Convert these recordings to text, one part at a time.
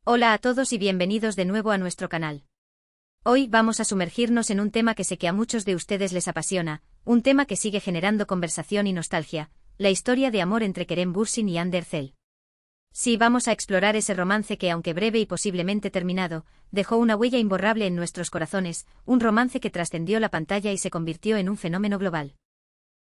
Hola a todos y bienvenidos de nuevo a nuestro canal. Hoy vamos a sumergirnos en un tema que sé que a muchos de ustedes les apasiona, un tema que sigue generando conversación y nostalgia, la historia de amor entre Kerem Bürsin y Hande Erçel. Sí, vamos a explorar ese romance que, aunque breve y posiblemente terminado, dejó una huella imborrable en nuestros corazones, un romance que trascendió la pantalla y se convirtió en un fenómeno global.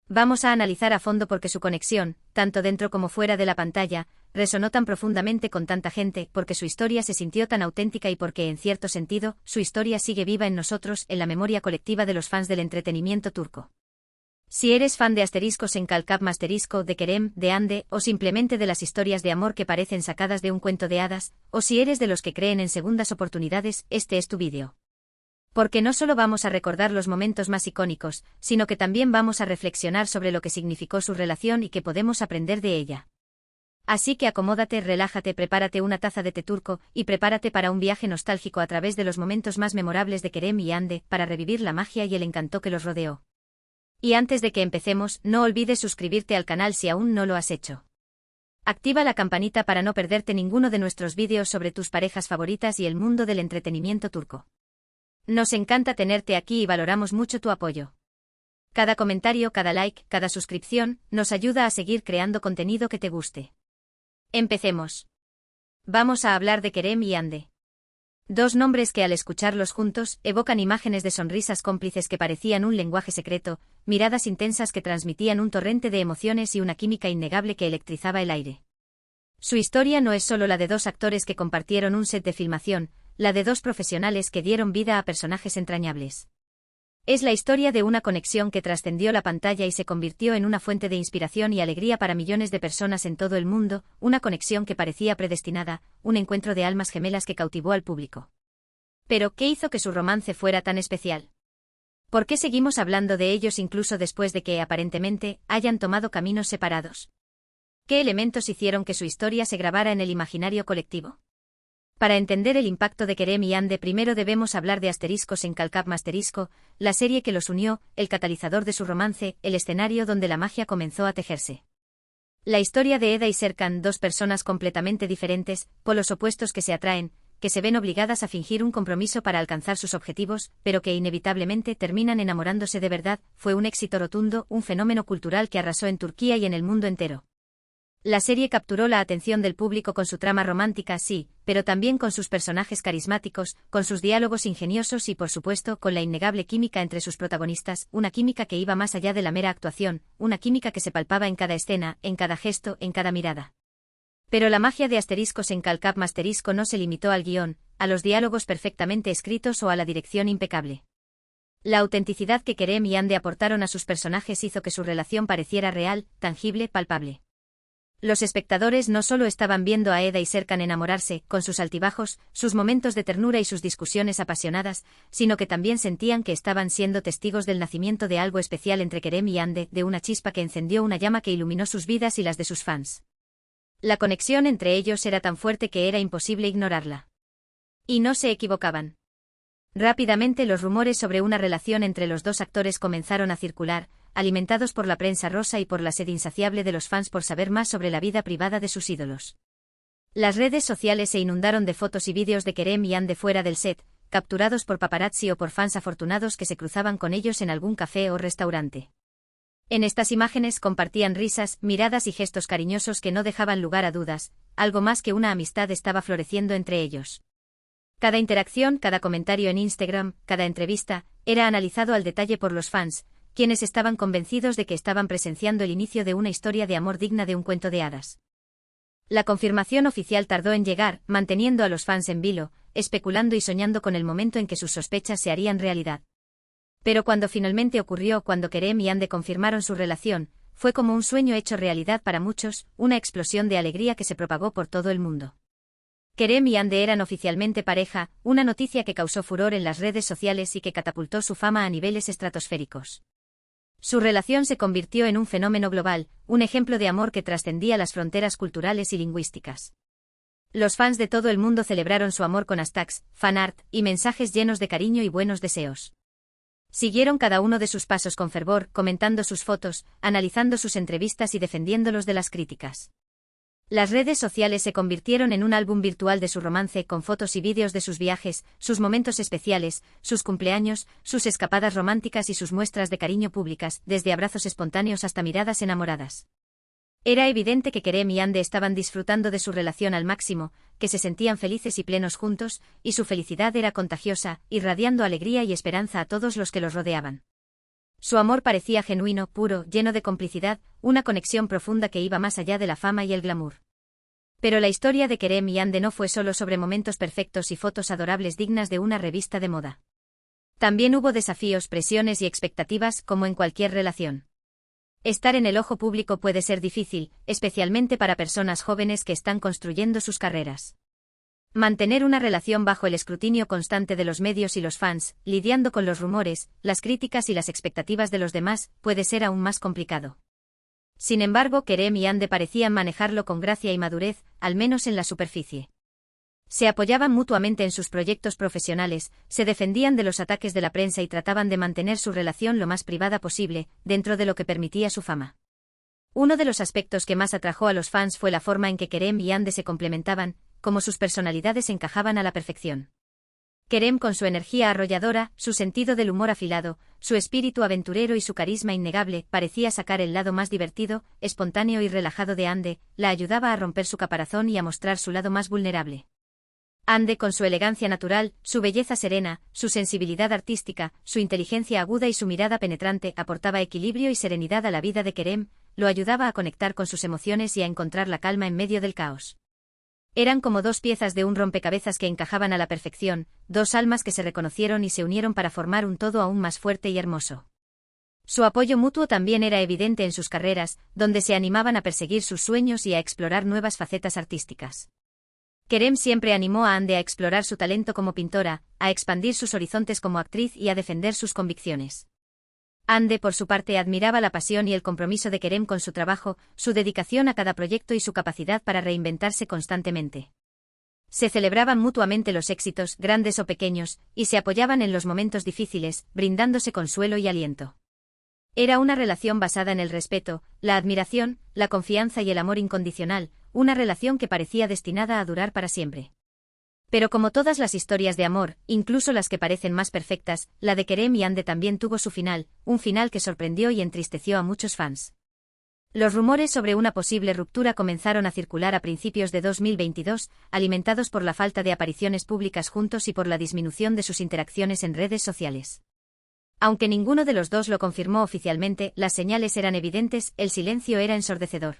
Vamos a analizar a fondo por qué su conexión, tanto dentro como fuera de la pantalla, resonó tan profundamente con tanta gente, porque su historia se sintió tan auténtica y porque, en cierto sentido, su historia sigue viva en nosotros, en la memoria colectiva de los fans del entretenimiento turco. Si eres fan de Asteriscos en Kalkap Masterisco, de Kerem, de Hande, o simplemente de las historias de amor que parecen sacadas de un cuento de hadas, o si eres de los que creen en segundas oportunidades, este es tu vídeo. Porque no solo vamos a recordar los momentos más icónicos, sino que también vamos a reflexionar sobre lo que significó su relación y qué podemos aprender de ella. Así que acomódate, relájate, prepárate una taza de té turco y prepárate para un viaje nostálgico a través de los momentos más memorables de Kerem y Hande, para revivir la magia y el encanto que los rodeó. Y antes de que empecemos, no olvides suscribirte al canal si aún no lo has hecho. Activa la campanita para no perderte ninguno de nuestros vídeos sobre tus parejas favoritas y el mundo del entretenimiento turco. Nos encanta tenerte aquí y valoramos mucho tu apoyo. Cada comentario, cada like, cada suscripción, nos ayuda a seguir creando contenido que te guste. Empecemos. Vamos a hablar de Kerem y Hande. Dos nombres que al escucharlos juntos, evocan imágenes de sonrisas cómplices que parecían un lenguaje secreto, miradas intensas que transmitían un torrente de emociones y una química innegable que electrizaba el aire. Su historia no es solo la de dos actores que compartieron un set de filmación, la de dos profesionales que dieron vida a personajes entrañables. Es la historia de una conexión que trascendió la pantalla y se convirtió en una fuente de inspiración y alegría para millones de personas en todo el mundo, una conexión que parecía predestinada, un encuentro de almas gemelas que cautivó al público. Pero, ¿qué hizo que su romance fuera tan especial? ¿Por qué seguimos hablando de ellos incluso después de que, aparentemente, hayan tomado caminos separados? ¿Qué elementos hicieron que su historia se grabara en el imaginario colectivo? Para entender el impacto de Kerem y Hande primero debemos hablar de Asteriscos en Kalkap Masterisco, la serie que los unió, el catalizador de su romance, el escenario donde la magia comenzó a tejerse. La historia de Eda y Serkan, dos personas completamente diferentes, polos opuestos que se atraen, que se ven obligadas a fingir un compromiso para alcanzar sus objetivos, pero que inevitablemente terminan enamorándose de verdad, fue un éxito rotundo, un fenómeno cultural que arrasó en Turquía y en el mundo entero. La serie capturó la atención del público con su trama romántica, sí, pero también con sus personajes carismáticos, con sus diálogos ingeniosos y, por supuesto, con la innegable química entre sus protagonistas, una química que iba más allá de la mera actuación, una química que se palpaba en cada escena, en cada gesto, en cada mirada. Pero la magia de Asteriscos en Kalkap Masterisco no se limitó al guión, a los diálogos perfectamente escritos o a la dirección impecable. La autenticidad que Kerem y Hande aportaron a sus personajes hizo que su relación pareciera real, tangible, palpable. Los espectadores no solo estaban viendo a Eda y Serkan enamorarse, con sus altibajos, sus momentos de ternura y sus discusiones apasionadas, sino que también sentían que estaban siendo testigos del nacimiento de algo especial entre Kerem y Hande, de una chispa que encendió una llama que iluminó sus vidas y las de sus fans. La conexión entre ellos era tan fuerte que era imposible ignorarla. Y no se equivocaban. Rápidamente los rumores sobre una relación entre los dos actores comenzaron a circular, alimentados por la prensa rosa y por la sed insaciable de los fans por saber más sobre la vida privada de sus ídolos. Las redes sociales se inundaron de fotos y vídeos de Kerem y Hande fuera del set, capturados por paparazzi o por fans afortunados que se cruzaban con ellos en algún café o restaurante. En estas imágenes compartían risas, miradas y gestos cariñosos que no dejaban lugar a dudas, algo más que una amistad estaba floreciendo entre ellos. Cada interacción, cada comentario en Instagram, cada entrevista, era analizado al detalle por los fans, quienes estaban convencidos de que estaban presenciando el inicio de una historia de amor digna de un cuento de hadas. La confirmación oficial tardó en llegar, manteniendo a los fans en vilo, especulando y soñando con el momento en que sus sospechas se harían realidad. Pero cuando finalmente ocurrió, cuando Kerem y Hande confirmaron su relación, fue como un sueño hecho realidad para muchos, una explosión de alegría que se propagó por todo el mundo. Kerem y Hande eran oficialmente pareja, una noticia que causó furor en las redes sociales y que catapultó su fama a niveles estratosféricos. Su relación se convirtió en un fenómeno global, un ejemplo de amor que trascendía las fronteras culturales y lingüísticas. Los fans de todo el mundo celebraron su amor con hashtags, fanart y mensajes llenos de cariño y buenos deseos. Siguieron cada uno de sus pasos con fervor, comentando sus fotos, analizando sus entrevistas y defendiéndolos de las críticas. Las redes sociales se convirtieron en un álbum virtual de su romance con fotos y vídeos de sus viajes, sus momentos especiales, sus cumpleaños, sus escapadas románticas y sus muestras de cariño públicas, desde abrazos espontáneos hasta miradas enamoradas. Era evidente que Kerem y Hande estaban disfrutando de su relación al máximo, que se sentían felices y plenos juntos, y su felicidad era contagiosa, irradiando alegría y esperanza a todos los que los rodeaban. Su amor parecía genuino, puro, lleno de complicidad, una conexión profunda que iba más allá de la fama y el glamour. Pero la historia de Kerem y Hande no fue solo sobre momentos perfectos y fotos adorables dignas de una revista de moda. También hubo desafíos, presiones y expectativas, como en cualquier relación. Estar en el ojo público puede ser difícil, especialmente para personas jóvenes que están construyendo sus carreras. Mantener una relación bajo el escrutinio constante de los medios y los fans, lidiando con los rumores, las críticas y las expectativas de los demás, puede ser aún más complicado. Sin embargo, Kerem y Hande parecían manejarlo con gracia y madurez, al menos en la superficie. Se apoyaban mutuamente en sus proyectos profesionales, se defendían de los ataques de la prensa y trataban de mantener su relación lo más privada posible, dentro de lo que permitía su fama. Uno de los aspectos que más atrajo a los fans fue la forma en que Kerem y Hande se complementaban, como sus personalidades encajaban a la perfección. Kerem con su energía arrolladora, su sentido del humor afilado, su espíritu aventurero y su carisma innegable, parecía sacar el lado más divertido, espontáneo y relajado de Hande, la ayudaba a romper su caparazón y a mostrar su lado más vulnerable. Hande con su elegancia natural, su belleza serena, su sensibilidad artística, su inteligencia aguda y su mirada penetrante aportaba equilibrio y serenidad a la vida de Kerem, lo ayudaba a conectar con sus emociones y a encontrar la calma en medio del caos. Eran como dos piezas de un rompecabezas que encajaban a la perfección, dos almas que se reconocieron y se unieron para formar un todo aún más fuerte y hermoso. Su apoyo mutuo también era evidente en sus carreras, donde se animaban a perseguir sus sueños y a explorar nuevas facetas artísticas. Kerem siempre animó a Hande a explorar su talento como pintora, a expandir sus horizontes como actriz y a defender sus convicciones. Hande, por su parte, admiraba la pasión y el compromiso de Kerem con su trabajo, su dedicación a cada proyecto y su capacidad para reinventarse constantemente. Se celebraban mutuamente los éxitos, grandes o pequeños, y se apoyaban en los momentos difíciles, brindándose consuelo y aliento. Era una relación basada en el respeto, la admiración, la confianza y el amor incondicional, una relación que parecía destinada a durar para siempre. Pero como todas las historias de amor, incluso las que parecen más perfectas, la de Kerem y Hande también tuvo su final, un final que sorprendió y entristeció a muchos fans. Los rumores sobre una posible ruptura comenzaron a circular a principios de 2022, alimentados por la falta de apariciones públicas juntos y por la disminución de sus interacciones en redes sociales. Aunque ninguno de los dos lo confirmó oficialmente, las señales eran evidentes, el silencio era ensordecedor.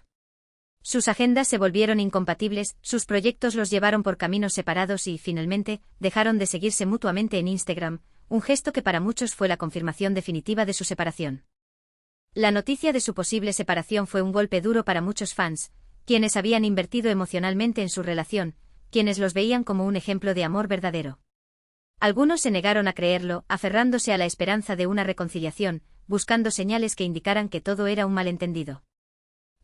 Sus agendas se volvieron incompatibles, sus proyectos los llevaron por caminos separados y, finalmente, dejaron de seguirse mutuamente en Instagram, un gesto que para muchos fue la confirmación definitiva de su separación. La noticia de su posible separación fue un golpe duro para muchos fans, quienes habían invertido emocionalmente en su relación, quienes los veían como un ejemplo de amor verdadero. Algunos se negaron a creerlo, aferrándose a la esperanza de una reconciliación, buscando señales que indicaran que todo era un malentendido.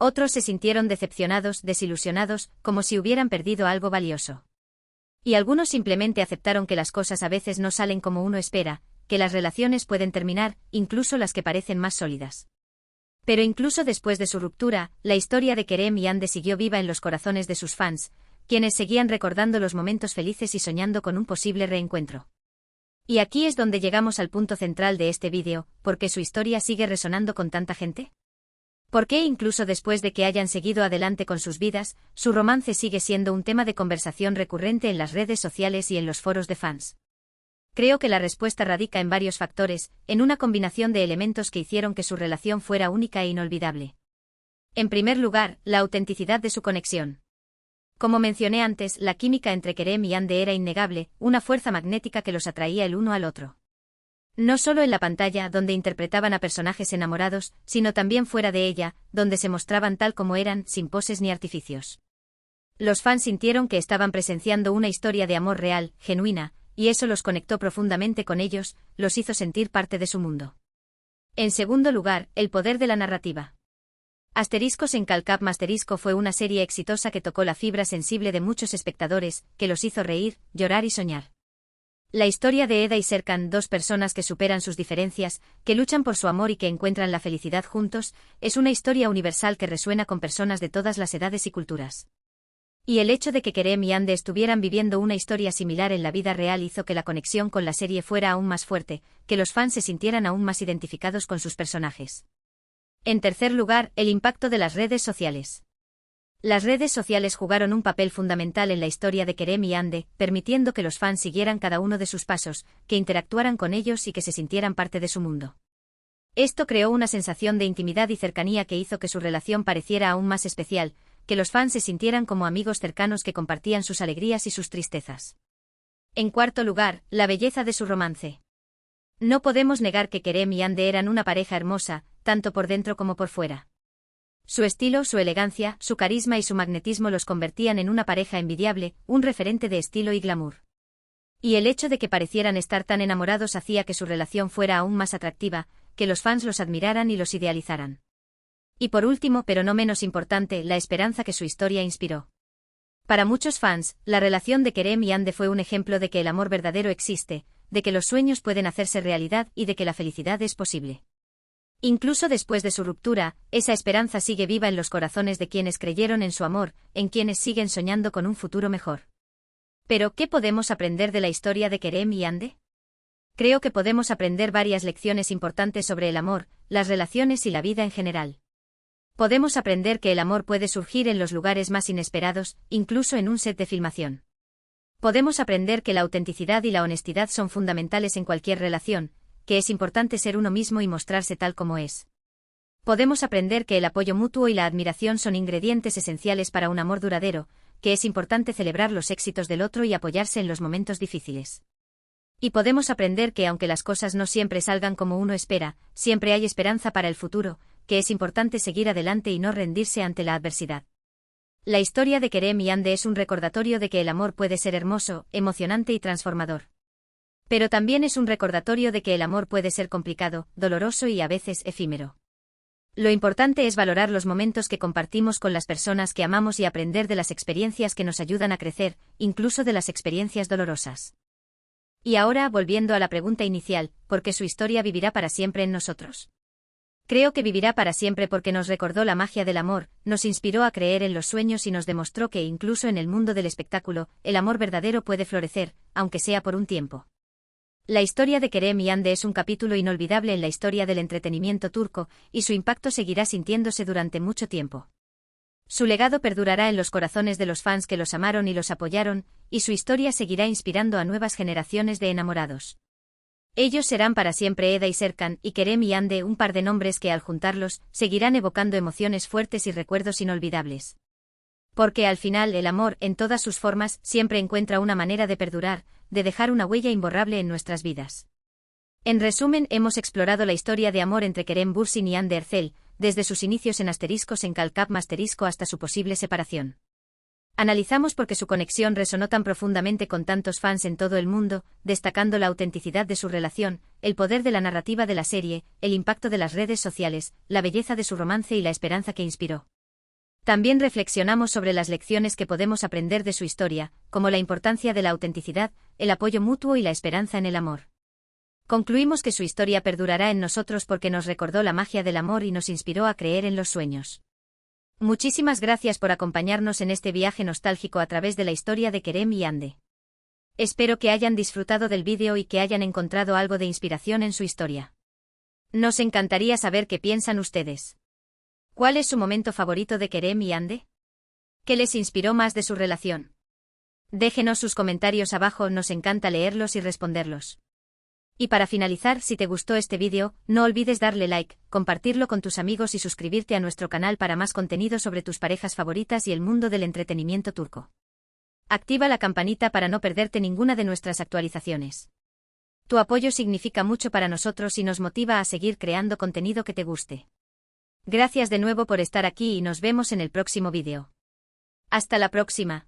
Otros se sintieron decepcionados, desilusionados, como si hubieran perdido algo valioso. Y algunos simplemente aceptaron que las cosas a veces no salen como uno espera, que las relaciones pueden terminar, incluso las que parecen más sólidas. Pero incluso después de su ruptura, la historia de Kerem y Hande siguió viva en los corazones de sus fans, quienes seguían recordando los momentos felices y soñando con un posible reencuentro. Y aquí es donde llegamos al punto central de este vídeo, ¿por qué su historia sigue resonando con tanta gente? ¿Por qué incluso después de que hayan seguido adelante con sus vidas, su romance sigue siendo un tema de conversación recurrente en las redes sociales y en los foros de fans? Creo que la respuesta radica en varios factores, en una combinación de elementos que hicieron que su relación fuera única e inolvidable. En primer lugar, la autenticidad de su conexión. Como mencioné antes, la química entre Kerem y Hande era innegable, una fuerza magnética que los atraía el uno al otro. No solo en la pantalla, donde interpretaban a personajes enamorados, sino también fuera de ella, donde se mostraban tal como eran, sin poses ni artificios. Los fans sintieron que estaban presenciando una historia de amor real, genuina, y eso los conectó profundamente con ellos, los hizo sentir parte de su mundo. En segundo lugar, el poder de la narrativa. Asteriscos en Calcap Masterisco fue una serie exitosa que tocó la fibra sensible de muchos espectadores, que los hizo reír, llorar y soñar. La historia de Eda y Serkan, dos personas que superan sus diferencias, que luchan por su amor y que encuentran la felicidad juntos, es una historia universal que resuena con personas de todas las edades y culturas. Y el hecho de que Kerem y Ande estuvieran viviendo una historia similar en la vida real hizo que la conexión con la serie fuera aún más fuerte, que los fans se sintieran aún más identificados con sus personajes. En tercer lugar, el impacto de las redes sociales. Las redes sociales jugaron un papel fundamental en la historia de Kerem y Ande, permitiendo que los fans siguieran cada uno de sus pasos, que interactuaran con ellos y que se sintieran parte de su mundo. Esto creó una sensación de intimidad y cercanía que hizo que su relación pareciera aún más especial, que los fans se sintieran como amigos cercanos que compartían sus alegrías y sus tristezas. En cuarto lugar, la belleza de su romance. No podemos negar que Kerem y Ande eran una pareja hermosa, tanto por dentro como por fuera. Su estilo, su elegancia, su carisma y su magnetismo los convertían en una pareja envidiable, un referente de estilo y glamour. Y el hecho de que parecieran estar tan enamorados hacía que su relación fuera aún más atractiva, que los fans los admiraran y los idealizaran. Y por último, pero no menos importante, la esperanza que su historia inspiró. Para muchos fans, la relación de Kerem y Ande fue un ejemplo de que el amor verdadero existe, de que los sueños pueden hacerse realidad y de que la felicidad es posible. Incluso después de su ruptura, esa esperanza sigue viva en los corazones de quienes creyeron en su amor, en quienes siguen soñando con un futuro mejor. Pero, ¿qué podemos aprender de la historia de Kerem y Ande? Creo que podemos aprender varias lecciones importantes sobre el amor, las relaciones y la vida en general. Podemos aprender que el amor puede surgir en los lugares más inesperados, incluso en un set de filmación. Podemos aprender que la autenticidad y la honestidad son fundamentales en cualquier relación, que es importante ser uno mismo y mostrarse tal como es. Podemos aprender que el apoyo mutuo y la admiración son ingredientes esenciales para un amor duradero, que es importante celebrar los éxitos del otro y apoyarse en los momentos difíciles. Y podemos aprender que aunque las cosas no siempre salgan como uno espera, siempre hay esperanza para el futuro, que es importante seguir adelante y no rendirse ante la adversidad. La historia de Kerem y Ande es un recordatorio de que el amor puede ser hermoso, emocionante y transformador. Pero también es un recordatorio de que el amor puede ser complicado, doloroso y a veces efímero. Lo importante es valorar los momentos que compartimos con las personas que amamos y aprender de las experiencias que nos ayudan a crecer, incluso de las experiencias dolorosas. Y ahora, volviendo a la pregunta inicial, ¿por qué su historia vivirá para siempre en nosotros? Creo que vivirá para siempre porque nos recordó la magia del amor, nos inspiró a creer en los sueños y nos demostró que incluso en el mundo del espectáculo, el amor verdadero puede florecer, aunque sea por un tiempo. La historia de Kerem y Ande es un capítulo inolvidable en la historia del entretenimiento turco, y su impacto seguirá sintiéndose durante mucho tiempo. Su legado perdurará en los corazones de los fans que los amaron y los apoyaron, y su historia seguirá inspirando a nuevas generaciones de enamorados. Ellos serán para siempre Eda y Serkan, y Kerem y Ande, un par de nombres que al juntarlos, seguirán evocando emociones fuertes y recuerdos inolvidables. Porque al final el amor, en todas sus formas, siempre encuentra una manera de perdurar, de dejar una huella imborrable en nuestras vidas. En resumen, hemos explorado la historia de amor entre Kerem Bürsin y Ande Erçel, desde sus inicios en Asteriscos en Calcap Masterisco hasta su posible separación. Analizamos por qué su conexión resonó tan profundamente con tantos fans en todo el mundo, destacando la autenticidad de su relación, el poder de la narrativa de la serie, el impacto de las redes sociales, la belleza de su romance y la esperanza que inspiró. También reflexionamos sobre las lecciones que podemos aprender de su historia, como la importancia de la autenticidad, el apoyo mutuo y la esperanza en el amor. Concluimos que su historia perdurará en nosotros porque nos recordó la magia del amor y nos inspiró a creer en los sueños. Muchísimas gracias por acompañarnos en este viaje nostálgico a través de la historia de Kerem y Ande. Espero que hayan disfrutado del vídeo y que hayan encontrado algo de inspiración en su historia. Nos encantaría saber qué piensan ustedes. ¿Cuál es su momento favorito de Kerem y Ande? ¿Qué les inspiró más de su relación? Déjenos sus comentarios abajo, nos encanta leerlos y responderlos. Y para finalizar, si te gustó este vídeo, no olvides darle like, compartirlo con tus amigos y suscribirte a nuestro canal para más contenido sobre tus parejas favoritas y el mundo del entretenimiento turco. Activa la campanita para no perderte ninguna de nuestras actualizaciones. Tu apoyo significa mucho para nosotros y nos motiva a seguir creando contenido que te guste. Gracias de nuevo por estar aquí y nos vemos en el próximo vídeo. Hasta la próxima.